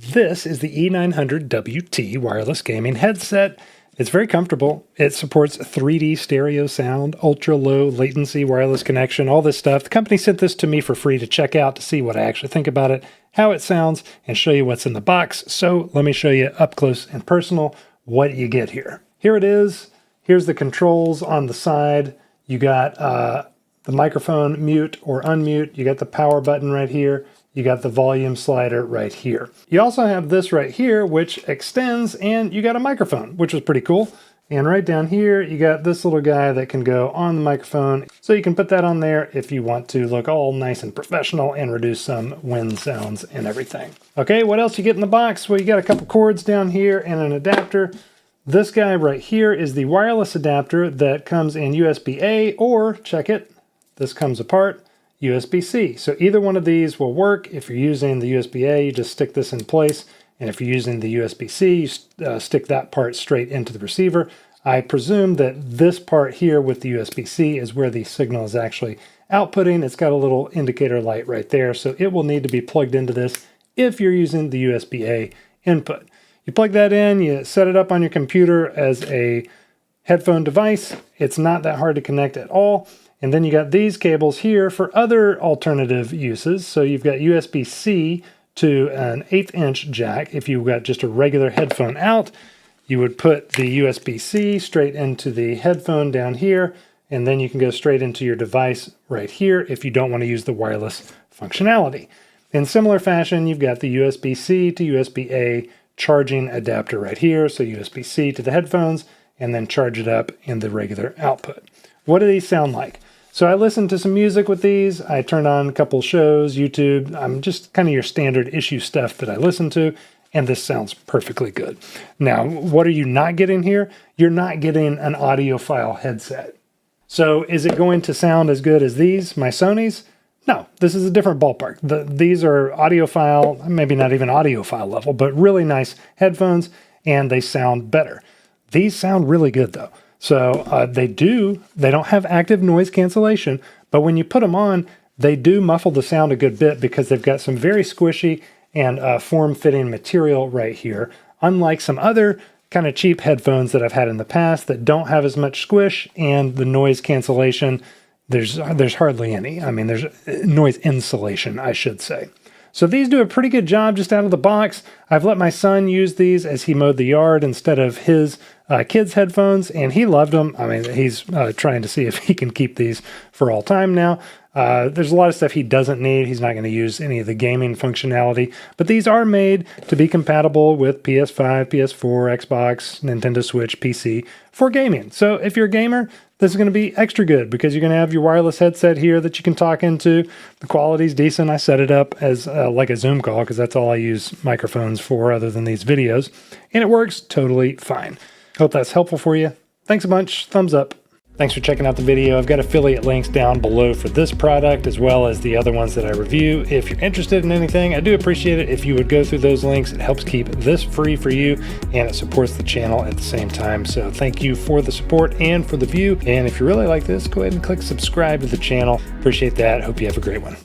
This is the E900wt wireless gaming headset. It's very comfortable. It supports 3D stereo sound, ultra low latency wireless connection, all this stuff. The company sent this to me for free to check out to see what I actually think about it, how it sounds, and show you what's in the box. So let me show you up close and personal what you get here. Here it is. Here's the controls on the side. You got the microphone mute or unmute. You got the power button right here. You got the volume slider right here. You also have this right here, which extends, and you got a microphone, which is pretty cool. And right down here, you got this little guy that can go on the microphone. So you can put that on there if you want to look all nice and professional and reduce some wind sounds and everything. Okay, what else you get in the box? Well, you got a couple cords down here and an adapter. This guy right here is the wireless adapter that comes in USB-A, or check it, this comes apart, USB-C. So either one of these will work. If you're using the USB-A, you just stick this in place. And if you're using the USB-C, you stick that part straight into the receiver. I presume that this part here with the USB-C is where the signal is actually outputting. It's got a little indicator light right there. So it will need to be plugged into this if you're using the USB-A input. You plug that in, you set it up on your computer as a headphone device. It's not that hard to connect at all. And then you got these cables here for other alternative uses. So you've got USB-C to an 1/8 inch jack. If you've got just a regular headphone out, you would put the USB-C straight into the headphone down here, and then you can go straight into your device right here if you don't want to use the wireless functionality. In similar fashion, you've got the USB-C to USB-A charging adapter right here. So USB-C to the headphones, and then charge it up in the regular output. What do these sound like? So I listened to some music with these. I turned on a couple shows, YouTube. I'm just kind of your standard issue stuff that I listen to, and this sounds perfectly good. Now, what are you not getting here? You're not getting an audiophile headset. So is it going to sound as good as these, my Sonys? No, this is a different ballpark. These are audiophile, maybe not even audiophile level, but really nice headphones, and they sound better. These sound really good though. So they don't have active noise cancellation, but when you put them on, they do muffle the sound a good bit because they've got some very squishy and form-fitting material right here. Unlike some other kind of cheap headphones that I've had in the past that don't have as much squish, and the noise cancellation, there's hardly any. I mean, there's noise insulation, I should say. So these do a pretty good job just out of the box. I've let my son use these as he mowed the yard instead of his kids' headphones, and he loved them. I mean, he's trying to see if he can keep these for all time now. There's a lot of stuff he doesn't need. He's not going to use any of the gaming functionality, but these are made to be compatible with PS5, PS4, Xbox, Nintendo Switch, PC for gaming. So if you're a gamer, this is going to be extra good because you're going to have your wireless headset here that you can talk into. The quality's decent. I set it up as like a Zoom call because that's all I use microphones for other than these videos. And it works totally fine. Hope that's helpful for you. Thanks a bunch. Thumbs up. Thanks for checking out the video. I've got affiliate links down below for this product as well as the other ones that I review. If you're interested in anything, I do appreciate it if you would go through those links. It helps keep this free for you, and it supports the channel at the same time. So thank you for the support and for the view. And if you really like this, go ahead and click subscribe to the channel. Appreciate that. Hope you have a great one.